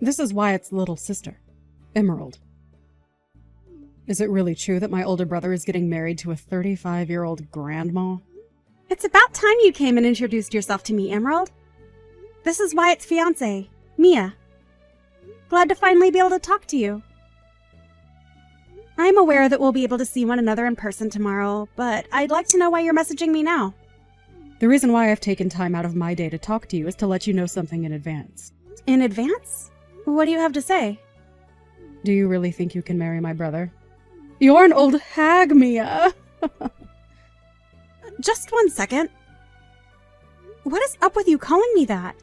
This is Wyatt's little sister, Emerald. Is it really true that my older brother is getting married to a 35-year-old grandma? It's about time you came and introduced yourself to me, Emerald. This is Wyatt's fiancée, Mia. Glad to finally be able to talk to you. I'm aware that we'll be able to see one another in person tomorrow, but I'd like to know why you're messaging me now. The reason why I've taken time out of my day to talk to you is to let you know something in advance. In advance? What do you have to say? Do you really think you can marry my brother? You're an old hag, Mia! Just 1 second. What is up with you calling me that?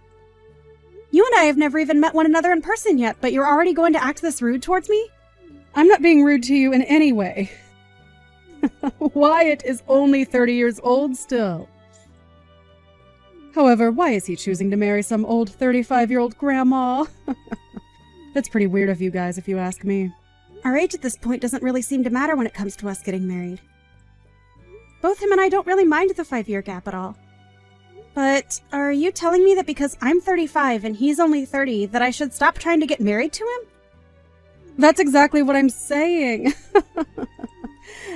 You and I have never even met one another in person yet, but you're already going to act this rude towards me? I'm not being rude to you in any way. Wyatt is only 30 years old still. However, why is he choosing to marry some old 35-year-old grandma? That's pretty weird of you guys, if you ask me. Our age at this point doesn't really seem to matter when it comes to us getting married. Both him and I don't really mind the 5-year gap at all. But are you telling me that because I'm 35 and he's only 30, that I should stop trying to get married to him? That's exactly what I'm saying.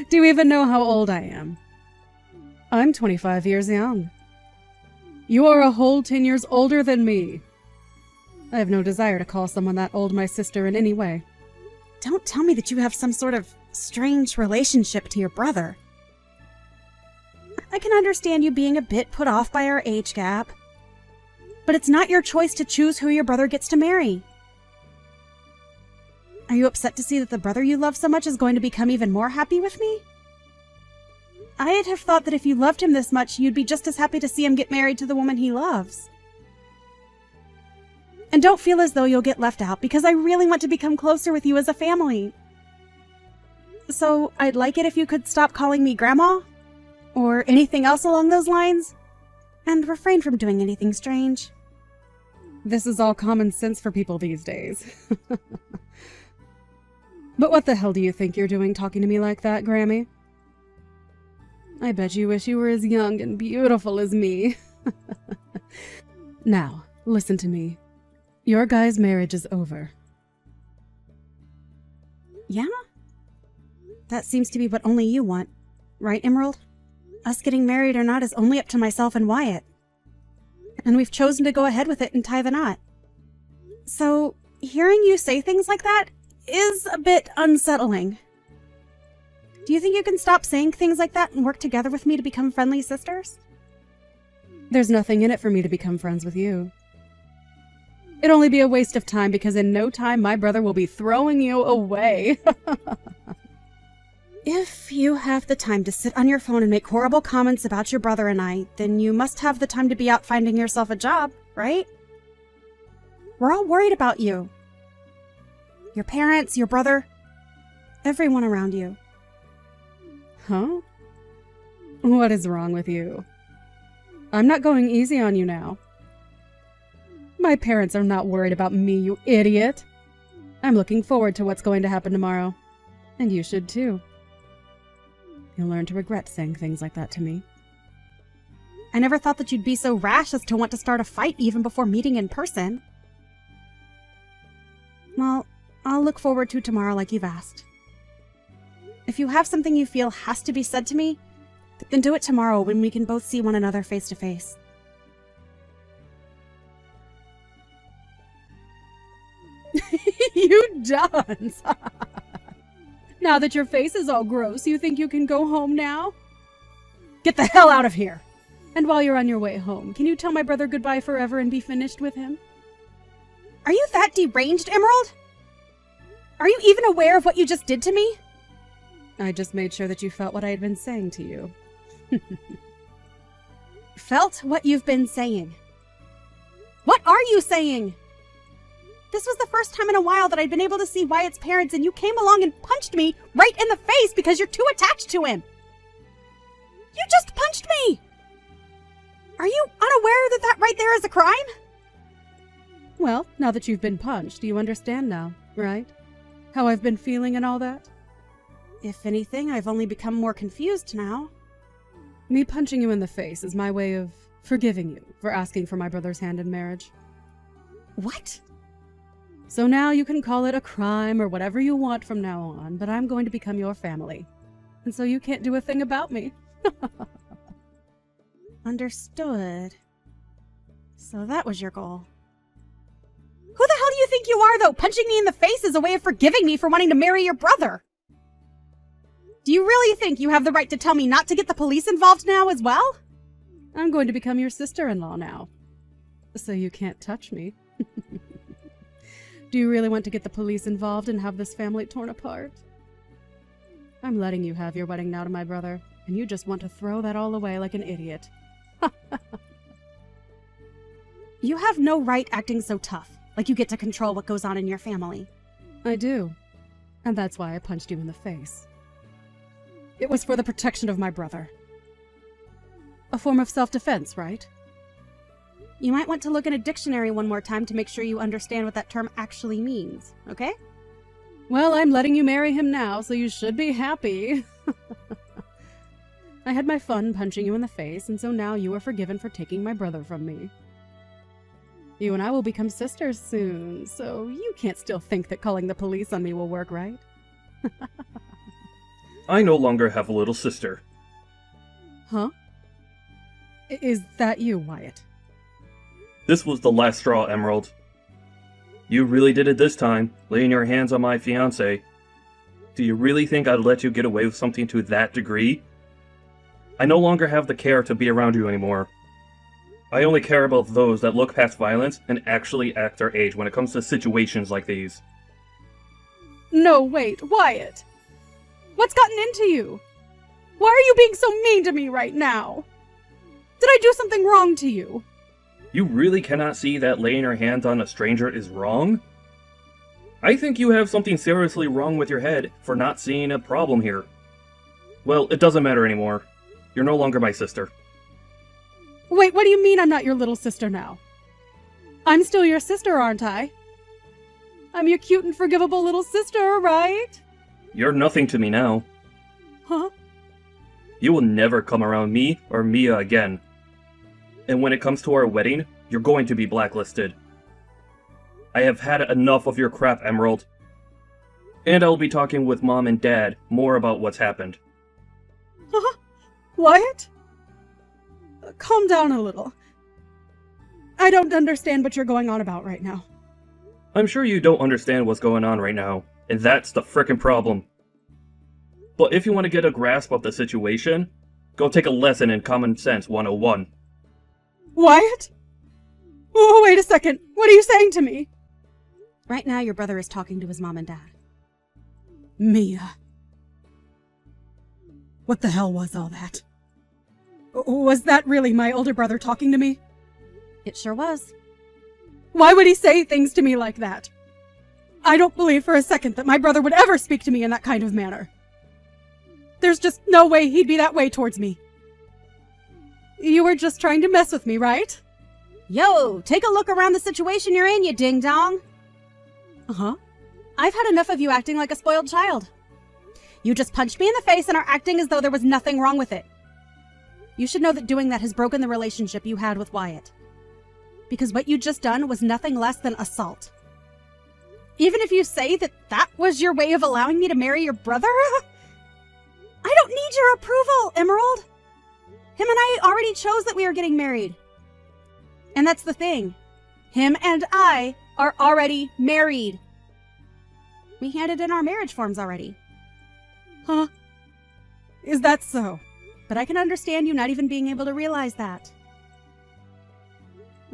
Do you even know how old I am? I'm 25 years young. You are a whole 10 years older than me. I have no desire to call someone that old my sister in any way. Don't tell me that you have some sort of strange relationship to your brother. I can understand you being a bit put off by our age gap, but it's not your choice to choose who your brother gets to marry. Are you upset to see that the brother you love so much is going to become even more happy with me? I'd have thought that if you loved him this much, you'd be just as happy to see him get married to the woman he loves. And don't feel as though you'll get left out, because I really want to become closer with you as a family. So I'd like it if you could stop calling me Grandma, or anything else along those lines, and refrain from doing anything strange. This is all common sense for people these days. But what the hell do you think you're doing talking to me like that, Grammy? I bet you wish you were as young and beautiful as me. Now, listen to me. Your guy's marriage is over. Yeah? That seems to be what only you want. Right, Emerald? Us getting married or not is only up to myself and Wyatt. And we've chosen to go ahead with it and tie the knot. So, hearing you say things like that is a bit unsettling. Do you think you can stop saying things like that and work together with me to become friendly sisters? There's nothing in it for me to become friends with you. It'd only be a waste of time because in no time my brother will be throwing you away. If you have the time to sit on your phone and make horrible comments about your brother and I, then you must have the time to be out finding yourself a job, right? We're all worried about you. Your parents, your brother, everyone around you. Huh? What is wrong with you? I'm not going easy on you now. My parents are not worried about me, you idiot. I'm looking forward to what's going to happen tomorrow. And you should too. You'll learn to regret saying things like that to me. I never thought that you'd be so rash as to want to start a fight even before meeting in person. Well, I'll look forward to tomorrow like you've asked. If you have something you feel has to be said to me, then do it tomorrow when we can both see one another face to face. You dunce! Now that your face is all gross, you think you can go home now? Get the hell out of here! And while you're on your way home, can you tell my brother goodbye forever and be finished with him? Are you that deranged, Emerald? Are you even aware of what you just did to me? I just made sure that you felt what I had been saying to you. Felt what you've been saying? What are you saying? This was the first time in a while that I'd been able to see Wyatt's parents, and you came along and punched me right in the face because you're too attached to him. You just punched me! Are you unaware that that right there is a crime? Well, now that you've been punched, you understand now, right? How I've been feeling and all that? If anything, I've only become more confused now. Me punching you in the face is my way of forgiving you for asking for my brother's hand in marriage. What? So now you can call it a crime or whatever you want from now on, but I'm going to become your family. And so you can't do a thing about me. Understood. So that was your goal. Who the hell do you think you are, though? Punching me in the face is a way of forgiving me for wanting to marry your brother. Do you really think you have the right to tell me not to get the police involved now as well? I'm going to become your sister-in-law now. So you can't touch me. Do you really want to get the police involved and have this family torn apart? I'm letting you have your wedding now to my brother, and you just want to throw that all away like an idiot. You have no right acting so tough, like you get to control what goes on in your family. I do. And that's why I punched you in the face. It was for the protection of my brother. A form of self-defense, right? You might want to look in a dictionary one more time to make sure you understand what that term actually means, okay? Well, I'm letting you marry him now, so you should be happy. I had my fun punching you in the face, and so now you are forgiven for taking my brother from me. You and I will become sisters soon, so you can't still think that calling the police on me will work, right? I no longer have a little sister. Huh? Is that you, Wyatt? This was the last straw, Emerald. You really did it this time, laying your hands on my fiancé. Do you really think I'd let you get away with something to that degree? I no longer have the care to be around you anymore. I only care about those that look past violence and actually act their age when it comes to situations like these. No, wait, Wyatt! What's gotten into you? Why are you being so mean to me right now? Did I do something wrong to you? You really cannot see that laying your hands on a stranger is wrong? I think you have something seriously wrong with your head for not seeing a problem here. Well, it doesn't matter anymore. You're no longer my sister. Wait, what do you mean I'm not your little sister now? I'm still your sister, aren't I? I'm your cute and forgivable little sister, right? You're nothing to me now. Huh? You will never come around me or Mia again. And when it comes to our wedding, you're going to be blacklisted. I have had enough of your crap, Emerald. And I'll be talking with Mom and Dad more about what's happened. Huh? Wyatt? Calm down a little. I don't understand what you're going on about right now. I'm sure you don't understand what's going on right now, and that's the frickin' problem. But if you want to get a grasp of the situation, go take a lesson in Common Sense 101. Wyatt? Oh, wait a second. What are you saying to me? Right now, your brother is talking to his mom and dad. Mia. What the hell was all that? Was that really my older brother talking to me? It sure was. Why would he say things to me like that? I don't believe for a second that my brother would ever speak to me in that kind of manner. There's just no way he'd be that way towards me. You were just trying to mess with me, right? Yo, take a look around the situation you're in, you ding-dong. Uh-huh. I've had enough of you acting like a spoiled child. You just punched me in the face and are acting as though there was nothing wrong with it. You should know that doing that has broken the relationship you had with Wyatt. Because what you just done was nothing less than assault. Even if you say that that was your way of allowing me to marry your brother, I don't need your approval, Emerald. Him and I already chose that we are getting married. And that's the thing. Him and I are already married. We handed in our marriage forms already. Huh? Is that so? But I can understand you not even being able to realize that.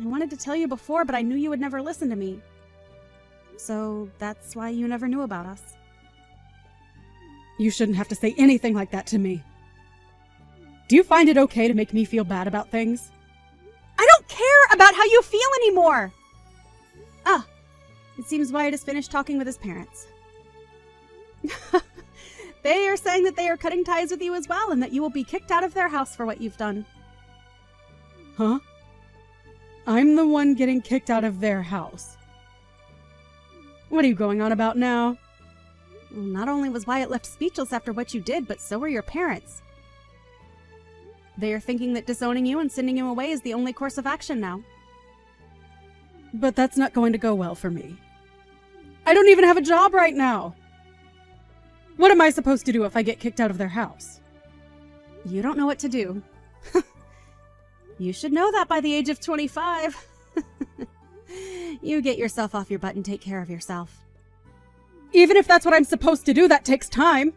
I wanted to tell you before, but I knew you would never listen to me. So that's why you never knew about us. You shouldn't have to say anything like that to me. Do you find it okay to make me feel bad about things? I don't care about how you feel anymore! Ah, it seems Wyatt has finished talking with his parents. They are saying that they are cutting ties with you as well, and that you will be kicked out of their house for what you've done. Huh? I'm the one getting kicked out of their house. What are you going on about now? Well, not only was Wyatt left speechless after what you did, but so were your parents. They are thinking that disowning you and sending you away is the only course of action now. But that's not going to go well for me. I don't even have a job right now. What am I supposed to do if I get kicked out of their house? You don't know what to do. You should know that by the age of 25. You get yourself off your butt and take care of yourself. Even if that's what I'm supposed to do, that takes time.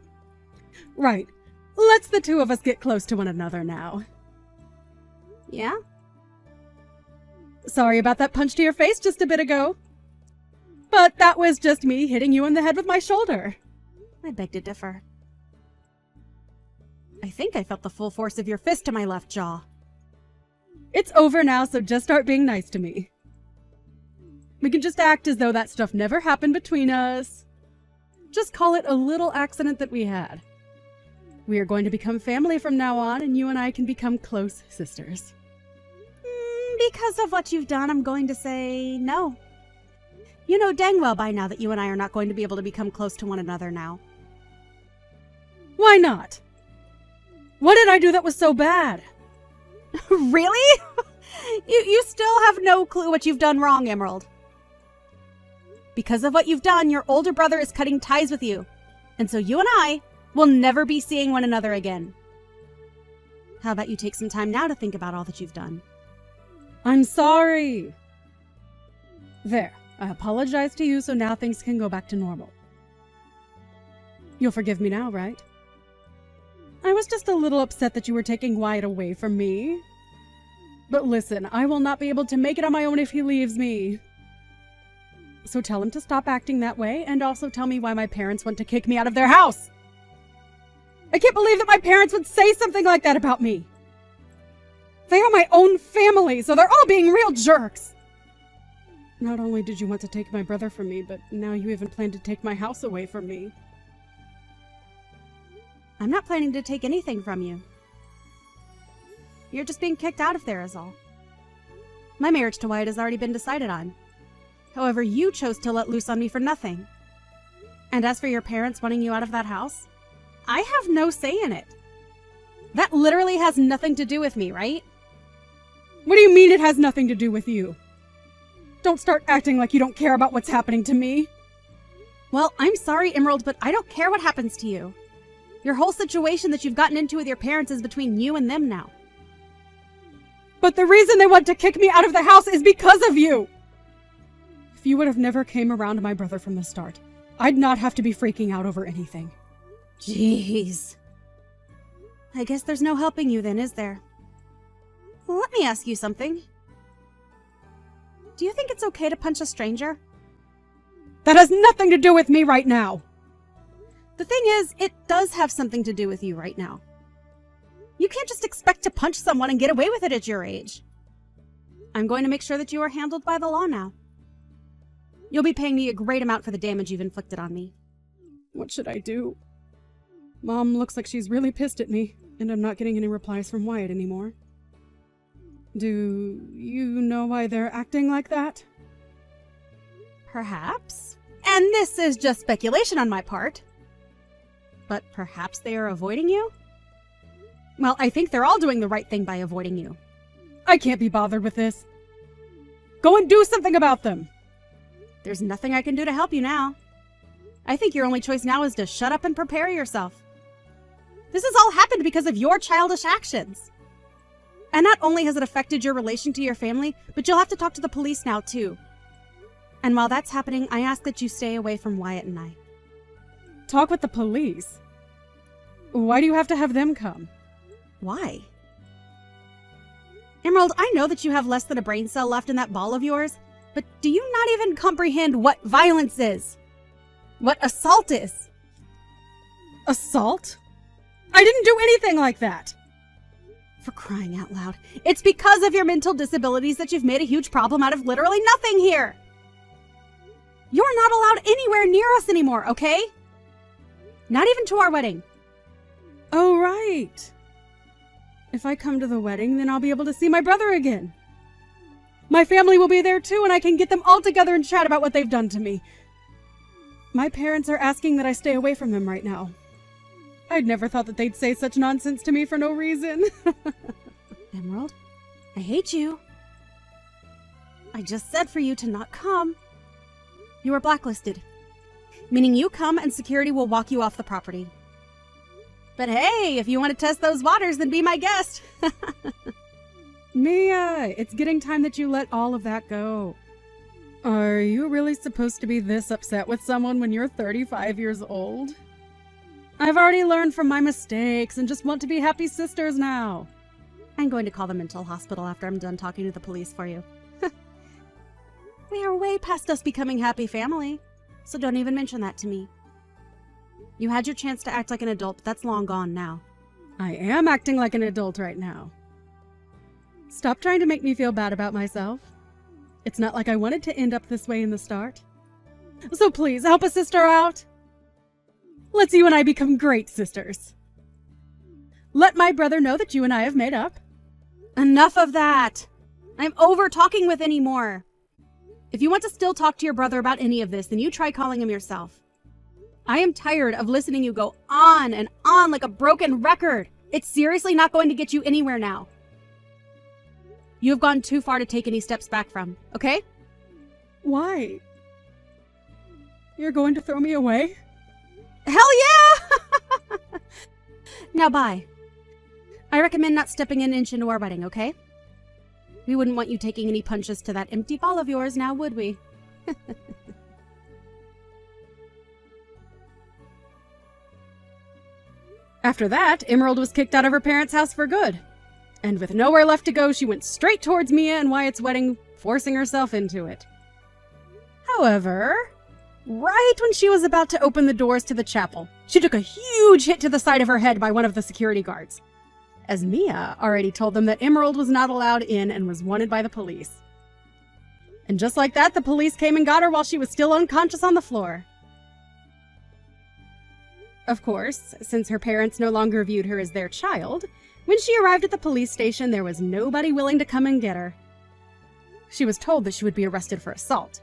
Right. Let's the two of us get close to one another now. Yeah? Sorry about that punch to your face just a bit ago. But that was just me hitting you in the head with my shoulder. I beg to differ. I think I felt the full force of your fist to my left jaw. It's over now, so just start being nice to me. We can just act as though that stuff never happened between us. Just call it a little accident that we had. We are going to become family from now on, and you and I can become close sisters. Because of what you've done, I'm going to say no. You know dang well by now that you and I are not going to be able to become close to one another now. Why not? What did I do that was so bad? Really? You still have no clue what you've done wrong, Emerald. Because of what you've done, your older brother is cutting ties with you. And so you and I will never be seeing one another again. How about you take some time now to think about all that you've done? I'm sorry. There, I apologize to you, so now things can go back to normal. You'll forgive me now, right? I was just a little upset that you were taking Wyatt away from me. But listen, I will not be able to make it on my own if he leaves me. So tell him to stop acting that way, and also tell me why my parents want to kick me out of their house. I can't believe that my parents would say something like that about me. They are my own family, so they're all being real jerks. Not only did you want to take my brother from me, but now you even plan to take my house away from me. I'm not planning to take anything from you. You're just being kicked out of there is all. My marriage to Wyatt has already been decided on. However, you chose to let loose on me for nothing. And as for your parents wanting you out of that house, I have no say in it. That literally has nothing to do with me, right? What do you mean it has nothing to do with you? Don't start acting like you don't care about what's happening to me. Well, I'm sorry, Emerald, but I don't care what happens to you. Your whole situation that you've gotten into with your parents is between you and them now. But the reason they want to kick me out of the house is because of you! If you would have never came around my brother from the start, I'd not have to be freaking out over anything. Jeez. I guess there's no helping you then, is there? Let me ask you something. Do you think it's okay to punch a stranger? That has nothing to do with me right now! The thing is, it does have something to do with you right now. You can't just expect to punch someone and get away with it at your age. I'm going to make sure that you are handled by the law now. You'll be paying me a great amount for the damage you've inflicted on me. What should I do? Mom looks like she's really pissed at me, and I'm not getting any replies from Wyatt anymore. Do you know why they're acting like that? Perhaps. And this is just speculation on my part. But perhaps they are avoiding you? Well, I think they're all doing the right thing by avoiding you. I can't be bothered with this. Go and do something about them! There's nothing I can do to help you now. I think your only choice now is to shut up and prepare yourself. This has all happened because of your childish actions. And not only has it affected your relation to your family, but you'll have to talk to the police now too. And while that's happening, I ask that you stay away from Wyatt and I. Talk with the police? Why do you have to have them come? Why? Emerald, I know that you have less than a brain cell left in that ball of yours, but do you not even comprehend what violence is? What assault is? Assault? I didn't do anything like that! For crying out loud. It's because of your mental disabilities that you've made a huge problem out of literally nothing here! You're not allowed anywhere near us anymore, okay? Not even to our wedding. Oh, right. If I come to the wedding, then I'll be able to see my brother again. My family will be there too, and I can get them all together and chat about what they've done to me. My parents are asking that I stay away from them right now. I'd never thought that they'd say such nonsense to me for no reason. Emerald, I hate you. I just said for you to not come. You were blacklisted. meaning you come and security will walk you off the property. But hey, if you want to test those waters, then be my guest. Mia, it's getting time that you let all of that go. Are you really supposed to be this upset with someone when you're 35 years old? I've already learned from my mistakes and just want to be happy sisters now. I'm going to call the mental hospital after I'm done talking to the police for you. We are way past us becoming happy family, so don't even mention that to me. You had your chance to act like an adult, but that's long gone now. I am acting like an adult right now. Stop trying to make me feel bad about myself. It's not like I wanted to end up this way in the start. So please, help a sister out. Let's you and I become great sisters. Let my brother know that you and I have made up. Enough of that! I'm over talking with anymore. If you want to still talk to your brother about any of this, then you try calling him yourself. I am tired of listening you go on and on like a broken record. It's seriously not going to get you anywhere now. You have gone too far to take any steps back from, okay? Why? You're going to throw me away? Hell yeah! Now bye. I recommend not stepping an inch into our wedding, okay? We wouldn't want you taking any punches to that empty ball of yours now, would we? After that, Emerald was kicked out of her parents' house for good. And with nowhere left to go, she went straight towards Mia and Wyatt's wedding, forcing herself into it. However, right when she was about to open the doors to the chapel, she took a huge hit to the side of her head by one of the security guards, as Mia already told them that Emerald was not allowed in and was wanted by the police. And just like that, the police came and got her while she was still unconscious on the floor. Of course, since her parents no longer viewed her as their child, when she arrived at the police station, there was nobody willing to come and get her. She was told that she would be arrested for assault,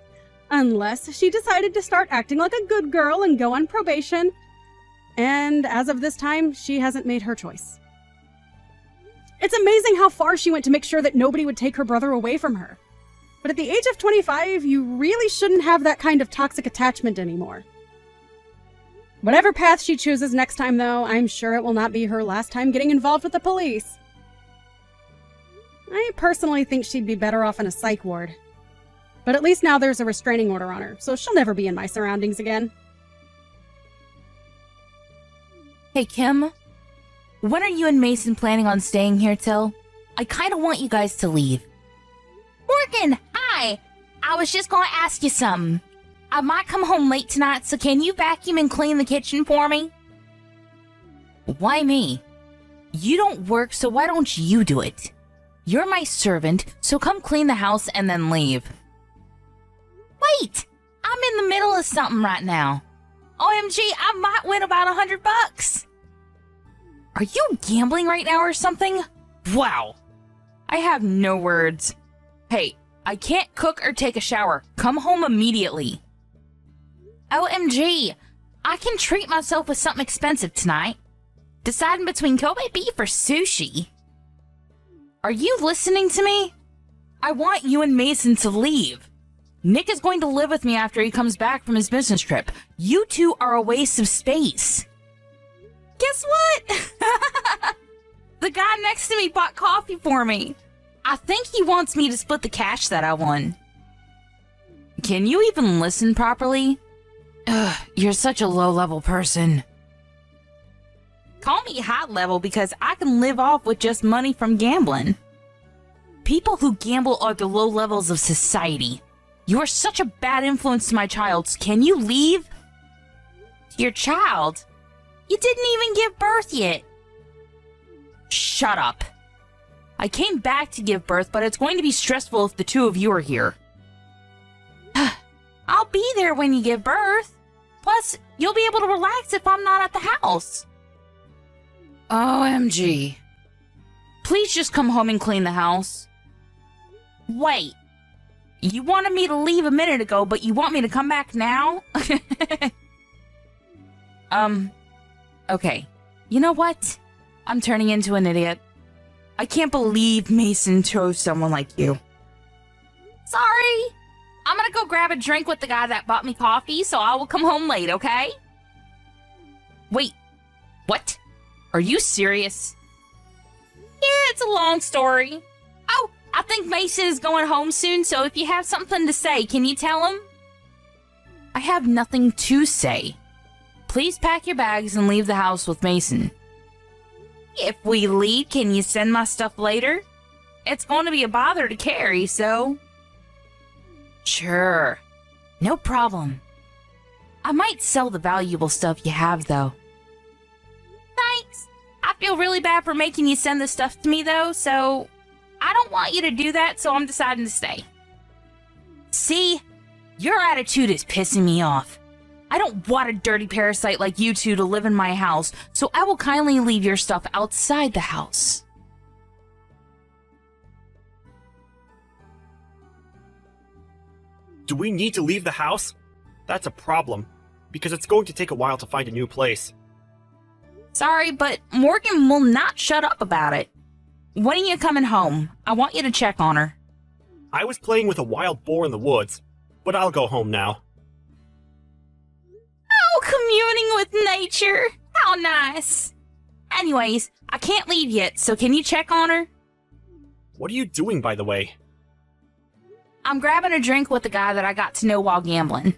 unless she decided to start acting like a good girl and go on probation. And as of this time, she hasn't made her choice. It's amazing how far she went to make sure that nobody would take her brother away from her. But at the age of 25, you really shouldn't have that kind of toxic attachment anymore. Whatever path she chooses next time, though, I'm sure it will not be her last time getting involved with the police. I personally think she'd be better off in a psych ward. But at least now there's a restraining order on her, so she'll never be in my surroundings again. Hey, Kim. When are you and Mason planning on staying here till? I kind of want you guys to leave. Morgan, hi! I was just gonna ask you something. I might come home late tonight, so can you vacuum and clean the kitchen for me? Why me? You don't work, so why don't you do it? You're my servant, so come clean the house and then leave. Wait! I'm in the middle of something right now. OMG, I might win about $100. Are you gambling right now or something? Wow. I have no words. Hey, I can't cook or take a shower. Come home immediately. OMG, I can treat myself with something expensive tonight. Deciding between Kobe beef or sushi. Are you listening to me? I want you and Mason to leave. Nick is going to live with me after he comes back from his business trip. You two are a waste of space. Guess what? The guy next to me bought coffee for me. I think he wants me to split the cash that I won. Can you even listen properly? Ugh, you're such a low-level person. Call me high-level because I can live off with just money from gambling. People who gamble are the low levels of society. You are such a bad influence to my child. Can you leave? Your child? You didn't even give birth yet. Shut up. I came back to give birth, but it's going to be stressful if the two of you are here. I'll be there when you give birth. Plus, you'll be able to relax if I'm not at the house. OMG. Please just come home and clean the house. Wait. You wanted me to leave a minute ago, but you want me to come back now? Okay. You know what? I'm turning into an idiot. I can't believe Mason chose someone like you. Sorry. I'm gonna go grab a drink with the guy that bought me coffee, so I will come home late, okay? Wait, what? Are you serious? Yeah, it's a long story. Oh, I think Mason is going home soon, so if you have something to say, can you tell him? I have nothing to say. Please pack your bags and leave the house with Mason. If we leave, can you send my stuff later? It's going to be a bother to carry, so... Sure. No problem. I might sell the valuable stuff you have, though. Thanks. I feel really bad for making you send this stuff to me, though, so... I don't want you to do that, so I'm deciding to stay. See? Your attitude is pissing me off. I don't want a dirty parasite like you two to live in my house, so I will kindly leave your stuff outside the house. Do we need to leave the house? That's a problem, because it's going to take a while to find a new place. Sorry, but Morgan will not shut up about it. When are you coming home? I want you to check on her. I was playing with a wild boar in the woods, but I'll go home now. Oh, communing with nature. How nice. Anyways, I can't leave yet, so can you check on her? What are you doing, by the way? I'm grabbing a drink with the guy that I got to know while gambling.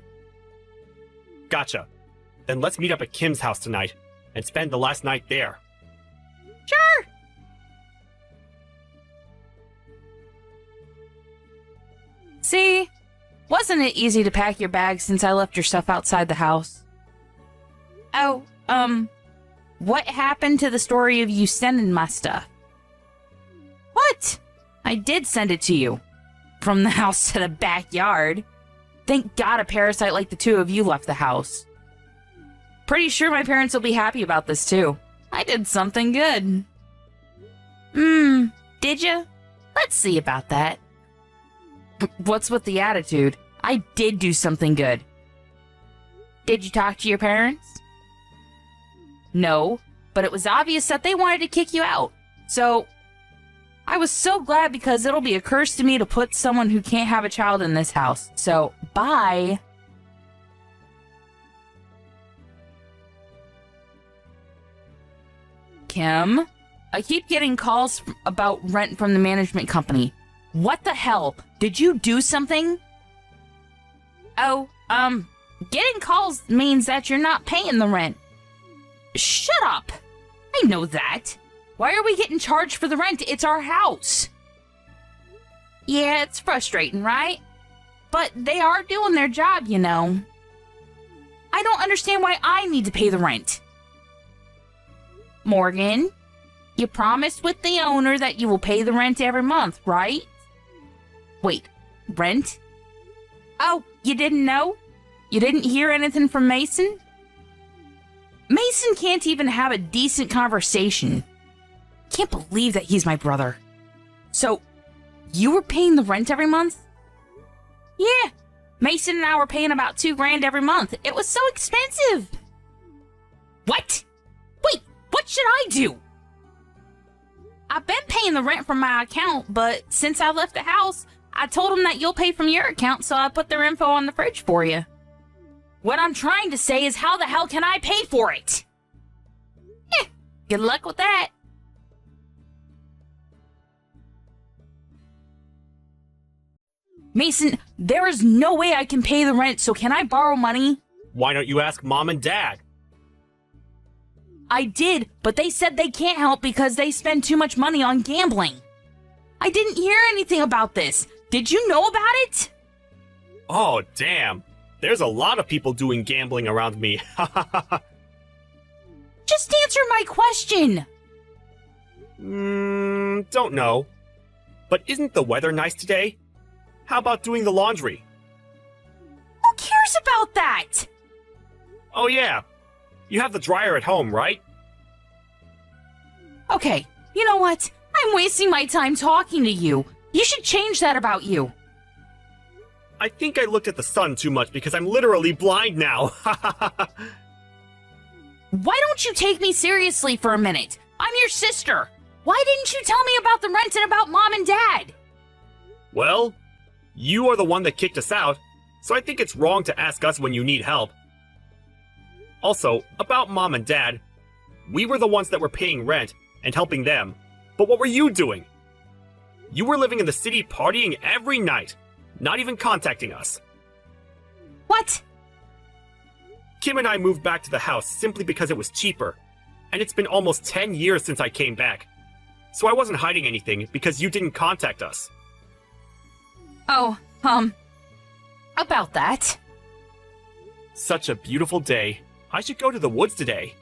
Gotcha. Then let's meet up at Kim's house tonight and spend the last night there. Sure. See? Wasn't it easy to pack your bag since I left your stuff outside the house? Oh, what happened to the story of you sending my stuff? What? I did send it to you. From the house to the backyard. Thank God a parasite like the two of you left the house. Pretty sure my parents will be happy about this too. I did something good. Did you? Let's see about that. What's with the attitude? I did do something good. Did you talk to your parents? No, but it was obvious that they wanted to kick you out. So, I was so glad because it'll be a curse to me to put someone who can't have a child in this house. So, bye. Kim, I keep getting calls about rent from the management company. What the hell? Did you do something? Oh, getting calls means that you're not paying the rent. Shut up! I know that. Why are we getting charged for the rent? It's our house. Yeah, it's frustrating, right? But they are doing their job, you know. I don't understand why I need to pay the rent. Morgan, you promised with the owner that you will pay the rent every month, right? Wait, rent? Oh, you didn't know? You didn't hear anything from Mason? Mason can't even have a decent conversation. Can't believe that he's my brother. So, you were paying the rent every month? Yeah, Mason and I were paying about $2,000 every month. It was so expensive. What? Wait, what should I do? I've been paying the rent from my account, but since I left the house, I told them that you'll pay from your account, so I put their info on the fridge for you. What I'm trying to say is how the hell can I pay for it? Good luck with that. Mason, there is no way I can pay the rent, so can I borrow money? Why don't you ask Mom and Dad? I did, but they said they can't help because they spend too much money on gambling. I didn't hear anything about this. Did you know about it? Oh, damn. There's a lot of people doing gambling around me. Just answer my question. Don't know. But isn't the weather nice today? How about doing the laundry? Who cares about that? Oh yeah. You have the dryer at home, right? Okay, you know what? I'm wasting my time talking to you. You should change that about you. I think I looked at the sun too much because I'm literally blind now. Why don't you take me seriously for a minute? I'm your sister. Why didn't you tell me about the rent and about Mom and Dad? Well, you are the one that kicked us out, so I think it's wrong to ask us when you need help. Also, about Mom and Dad, we were the ones that were paying rent and helping them, but what were you doing? You were living in the city partying every night, not even contacting us. What? Kim and I moved back to the house simply because it was cheaper, and it's been almost 10 years since I came back. So I wasn't hiding anything because you didn't contact us. Oh, about that. Such a beautiful day. I should go to the woods today.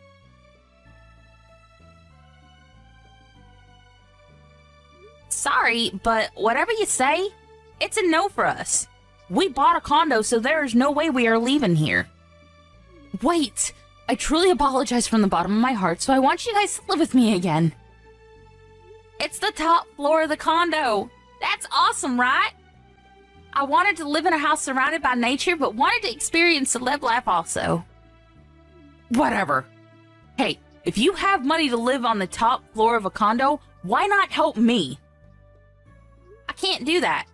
Sorry, but whatever you say, it's a no for us. We bought a condo, so there is no way we are leaving here. Wait, I truly apologize from the bottom of my heart, so I want you guys to live with me again. It's the top floor of the condo. That's awesome, right? I wanted to live in a house surrounded by nature, but wanted to experience the live life also. Whatever. Hey, if you have money to live on the top floor of a condo, why not help me? I can't do that.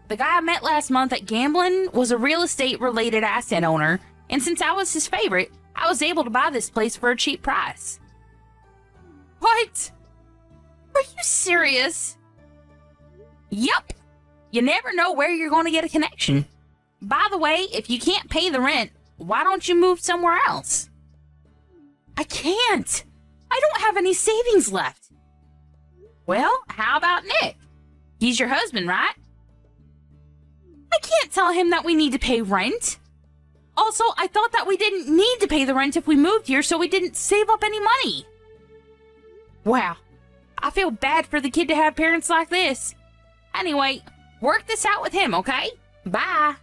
The guy I met last month at gambling was a real estate related asset owner, and since I was his favorite, I was able to buy this place for a cheap price. What? Are you serious? Yup. You never know where you're going to get a connection. By the way, if you can't pay the rent, why don't you move somewhere else? I can't. I don't have any savings left. Well, how about Nick? He's your husband, right? I can't tell him that we need to pay rent. Also, I thought that we didn't need to pay the rent if we moved here, so we didn't save up any money. Wow. I feel bad for the kid to have parents like this. Anyway, work this out with him, okay? Bye.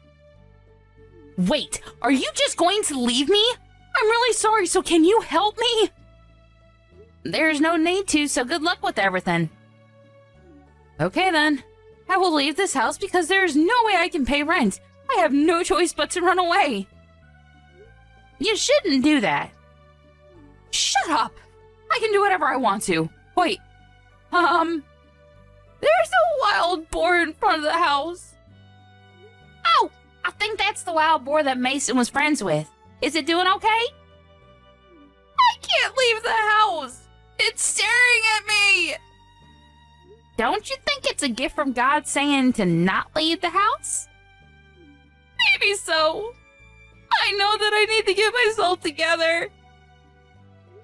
Wait, are you just going to leave me? I'm really sorry, so can you help me? There's no need to, so good luck with everything. Okay then. I will leave this house because there's no way I can pay rent. I have no choice but to run away. You shouldn't do that. Shut up. I can do whatever I want to. Wait. There's a wild boar in front of the house. Oh, I think that's the wild boar that Mason was friends with. Is it doing okay? I can't leave the house. It's staring at me. Don't you think it's a gift from God saying to not leave the house? Maybe so. I know that I need to get myself together.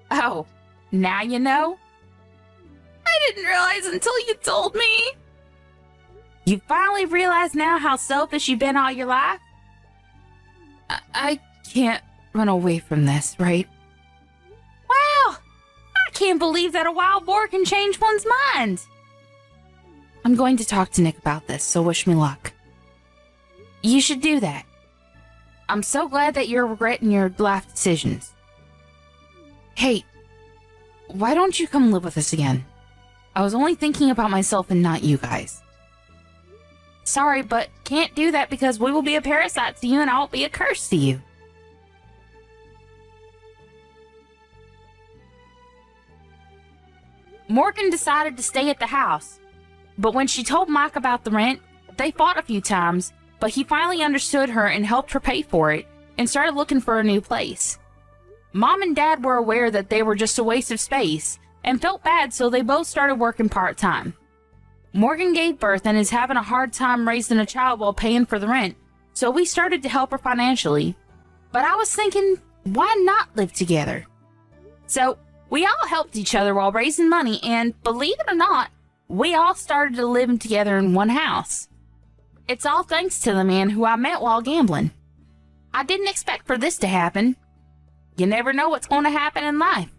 Oh, now you know? I didn't realize until you told me. You finally realize now how selfish you've been all your life? I can't run away from this, right? Wow! I can't believe that a wild boar can change one's mind. I'm going to talk to Nick about this, so wish me luck. You should do that. I'm so glad that you're regretting your life decisions. Hey, why don't you come live with us again? I was only thinking about myself and not you guys. Sorry, but can't do that because we will be a parasite to you and I'll be a curse to you. Morgan decided to stay at the house, but when she told Mike about the rent, they fought a few times, but he finally understood her and helped her pay for it and started looking for a new place. Mom and Dad were aware that they were just a waste of space and felt bad, so they both started working part-time. Morgan gave birth and is having a hard time raising a child while paying for the rent, so we started to help her financially. But I was thinking, why not live together? So we all helped each other while raising money, and believe it or not, we all started to live together in one house. It's all thanks to the man who I met while gambling. I didn't expect for this to happen. You never know what's going to happen in life.